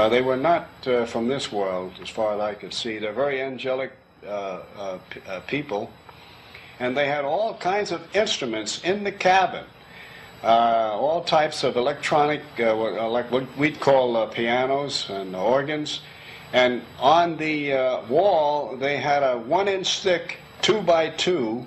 They were not from this world, as far as I could see. They're very angelic people, and they had all kinds of instruments in the cabin, all types of electronic, like what we'd call pianos and organs. And on the wall, they had a 1-inch thick 2x2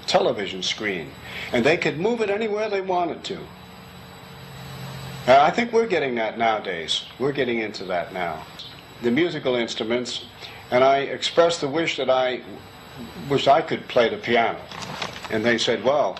television screen, and they could move it anywhere they wanted to. I think we're getting that nowadays. We're getting into that now. The musical instruments, and I expressed the wish that I could play the piano. And they said, well,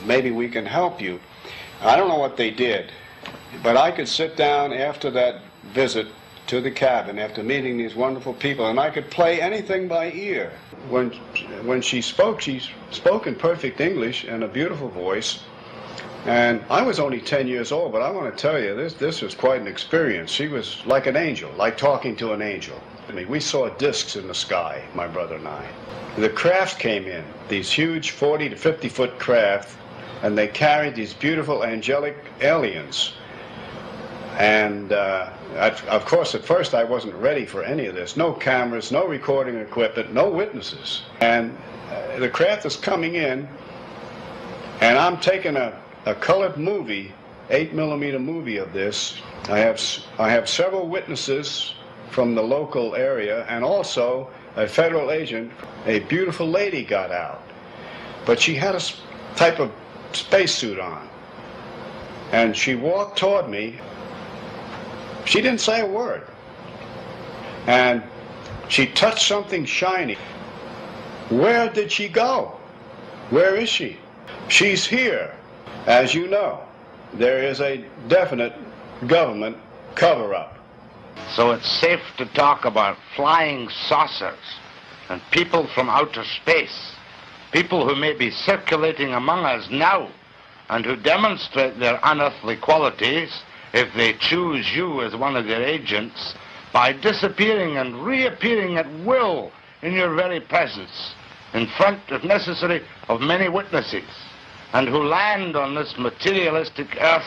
maybe we can help you. I don't know what they did, but I could sit down after that visit to the cabin, after meeting these wonderful people, and I could play anything by ear. When she spoke in perfect English and a beautiful voice. And I was only 10 years old, but I want to tell you, this was quite an experience. She was like an angel, like talking to an angel. We saw discs in the sky, my brother and I. The craft came in, these huge 40 to 50-foot craft, and they carried these beautiful angelic aliens. And of course, at first I wasn't ready for any of this. No cameras, no recording equipment, no witnesses. And the craft is coming in, and I'm taking a colored movie, 8mm movie of this. I have several witnesses from the local area, and also a federal agent. A beautiful lady got out, but she had a type of spacesuit on, and she walked toward me. She didn't say a word, and she touched something shiny. Where did she go? Where is she? She's here. As you know, there is a definite government cover-up. So it's safe to talk about flying saucers and people from outer space, people who may be circulating among us now and who demonstrate their unearthly qualities if they choose you as one of their agents by disappearing and reappearing at will in your very presence, in front, if necessary, of many witnesses, and who land on this materialistic earth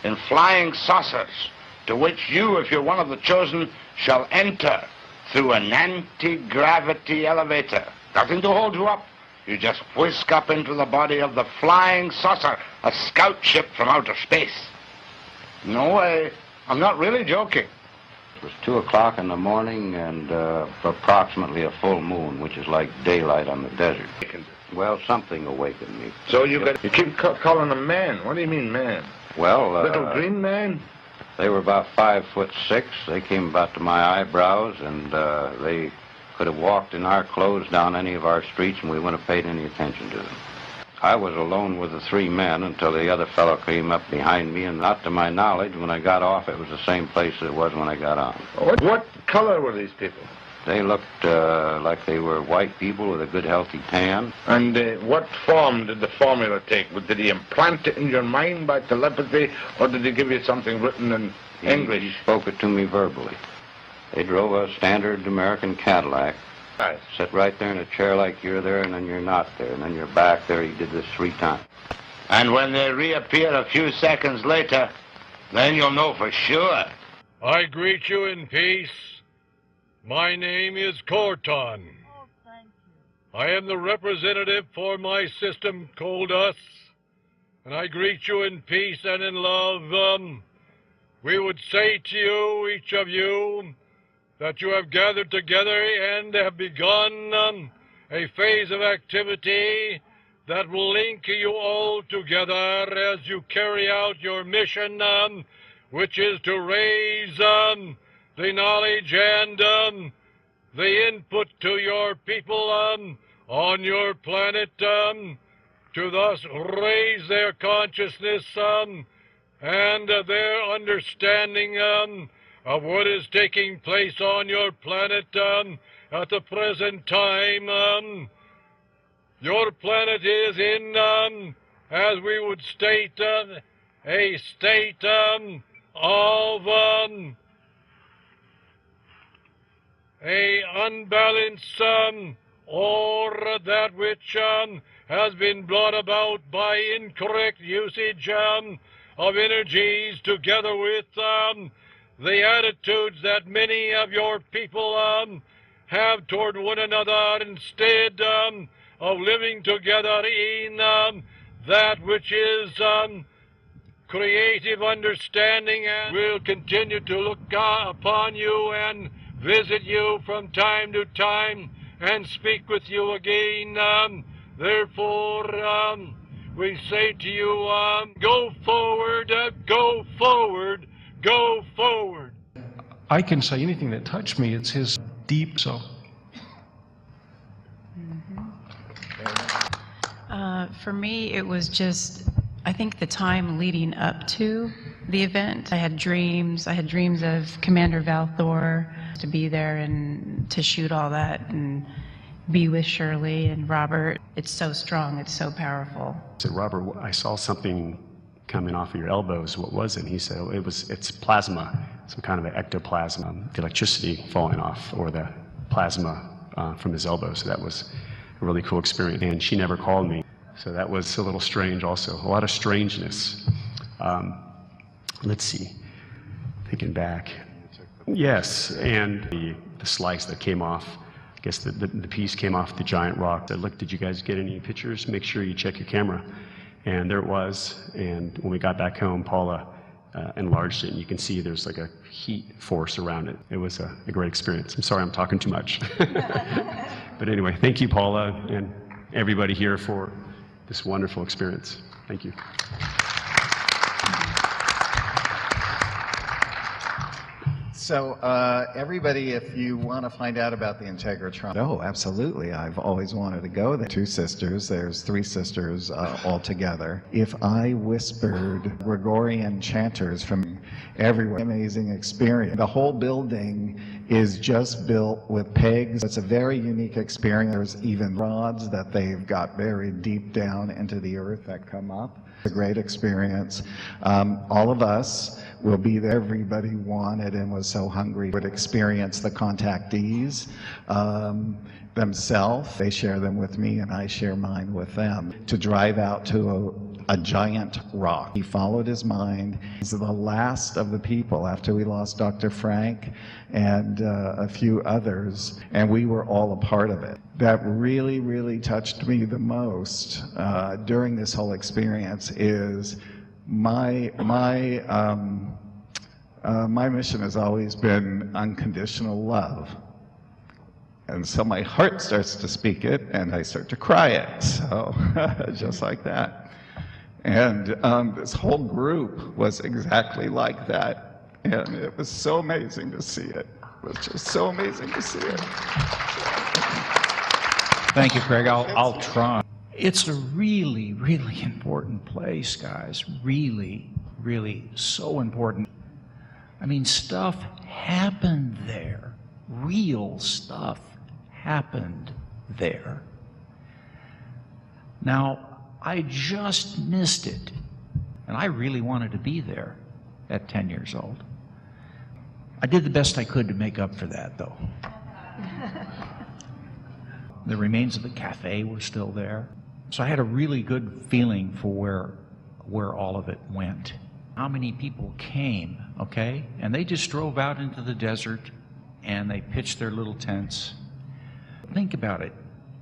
in flying saucers, to which you, if you're one of the chosen, shall enter through an anti-gravity elevator. Nothing to hold you up. You just whisk up into the body of the flying saucer, a scout ship from outer space. No way. I'm not really joking. It was 2 o'clock in the morning and approximately a full moon, which is like daylight on the desert. Well, something awakened me. So you keep calling them man. What do you mean, man? Well, little green man? They were about 5'6". They came about to my eyebrows, and they could have walked in our clothes down any of our streets, and we wouldn't have paid any attention to them. I was alone with the 3 men until the other fellow came up behind me, and not to my knowledge, when I got off, it was the same place as it was when I got on. What color were these people? They looked like they were white people with a good, healthy tan. And what form did the formula take? Did he implant it in your mind by telepathy, or did he give you something written in English? He spoke it to me verbally. They drove a standard American Cadillac. Right. Sit right there in a chair like you're there, and then you're not there, and then you're back there. He did this 3 times. And when they reappear a few seconds later, then you'll know for sure. I greet you in peace. My name is Corton. Oh, thank you. I am the representative for my system called us, and I greet you in peace and in love. We would say to you, each of you, that you have gathered together and have begun a phase of activity that will link you all together as you carry out your mission, which is to raise the knowledge and the input to your people on your planet, to thus raise their consciousness and their understanding of what is taking place on your planet at the present time. Your planet is in, as we would state, a state of a unbalanced or that which has been brought about by incorrect usage of energies, together with the attitudes that many of your people have toward one another, instead of living together in that which is creative understanding, and will continue to look upon you and visit you from time to time and speak with you again. Therefore, we say to you, go forward, go forward, go forward. I can say anything that touched me. It's his deep soul. For me, it was just, I think, the time leading up to the event. I had dreams of Commander Valthor, to be there and to shoot all that and be with Shirley and Robert. It's so strong, it's so powerful. I said, Robert, I saw something coming off of your elbows. What was it? And he said, oh, it's plasma, some kind of an ectoplasm, the electricity falling off, or the plasma from his elbow. So that was a really cool experience. And she never called me. So that was a little strange also, a lot of strangeness. Let's see, thinking back. Yes, and the slice that came off, I guess the piece came off the giant rock. I said, look, did you guys get any pictures? Make sure you check your camera. And there it was. And when we got back home, Paula enlarged it, and you can see there's like a heat force around it. It was a great experience. I'm sorry I'm talking too much. But anyway, thank you, Paula, and everybody here for this wonderful experience. Thank you. So everybody, if you want to find out about the Integratron, oh, absolutely. I've always wanted to go there. Two sisters, there's three sisters all together. If I whispered Gregorian chanters from everywhere, amazing experience. The whole building is just built with pegs. It's a very unique experience. There's even rods that they've got buried deep down into the earth that come up. It's a great experience. All of us will be there. Everybody wanted and was so hungry would experience the contactees themselves. They share them with me and I share mine with them. To drive out to a giant rock. He followed his mind. He's the last of the people after we lost Dr. Frank and a few others, and we were all a part of it. That really, really touched me the most during this whole experience is my mission has always been unconditional love. And so my heart starts to speak it, and I start to cry it, so just like that. And this whole group was exactly like that, and it was so amazing to see it. It was just so amazing to see it. Thank you, Craig. I'll try. It's a really, really important place, guys. Really, really so important. I mean, stuff happened there. Real stuff happened there. Now, I just missed it. And I really wanted to be there at 10 years old. I did the best I could to make up for that, though. The remains of the cafe were still there. So I had a really good feeling for where all of it went. How many people came, okay? And they just drove out into the desert and they pitched their little tents. Think about it.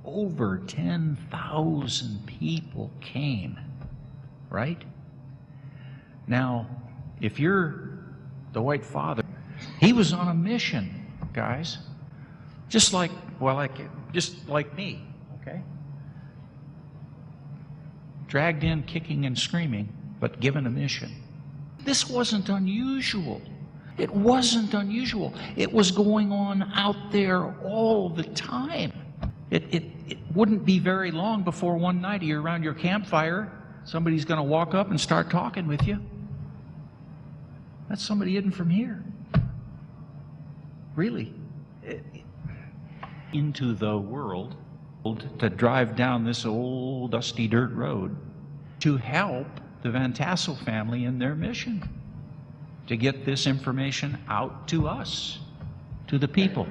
Over 10,000 people came, right? Now, if you're the White Father, he was on a mission, guys. Just like me, okay? Dragged in kicking and screaming, but given a mission. This wasn't unusual. It wasn't unusual. It was going on out there all the time. It wouldn't be very long before one night you're around your campfire, somebody's going to walk up and start talking with you. That's somebody hidden from here. Really. Into the world to drive down this old dusty dirt road to help the Van Tassel family in their mission, to get this information out to us, to the people.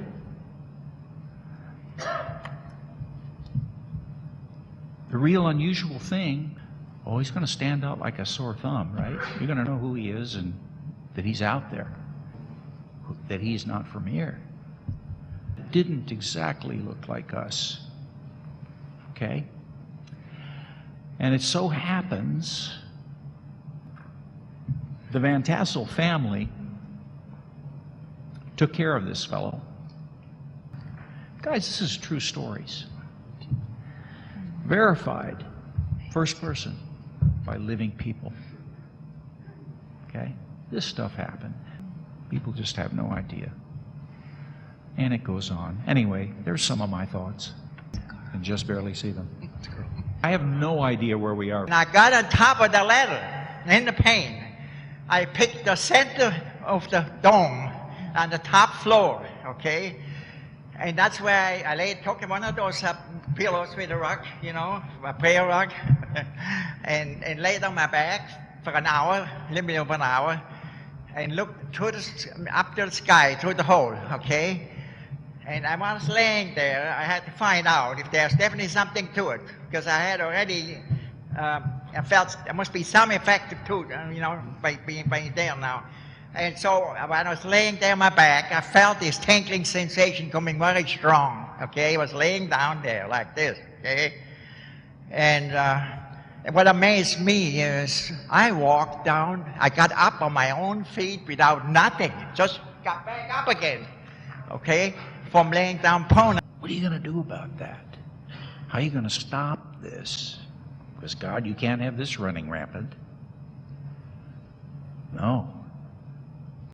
The real unusual thing, oh, he's going to stand out like a sore thumb, right? You're going to know who he is and that he's out there. that he's not from here. It didn't exactly look like us, okay? And it so happens the Van Tassel family took care of this fellow. Guys, this is true stories. Verified, first person, by living people. Okay? This stuff happened. People just have no idea. And it goes on. Anyway, there's some of my thoughts. I can just barely see them. I have no idea where we are. And I got on top of the ladder in the pane. I picked the center of the dome on the top floor, okay? And that's where I took one of those pillows with a rug, you know, a prayer rug, and laid on my back for an hour, a little bit over an hour, and looked up to the sky through the hole, okay? And I was laying there. I had to find out if there's definitely something to it, because I had already I felt there must be some effect to it, you know, by being there now. And so when I was laying there on my back, I felt this tingling sensation coming very strong, okay? I was laying down there like this, okay? And what amazed me is I walked down, I got up on my own feet without nothing, just got back up again, okay? From laying down prone. What are you going to do about that? How are you going to stop this? Because God, you can't have this running rampant. No.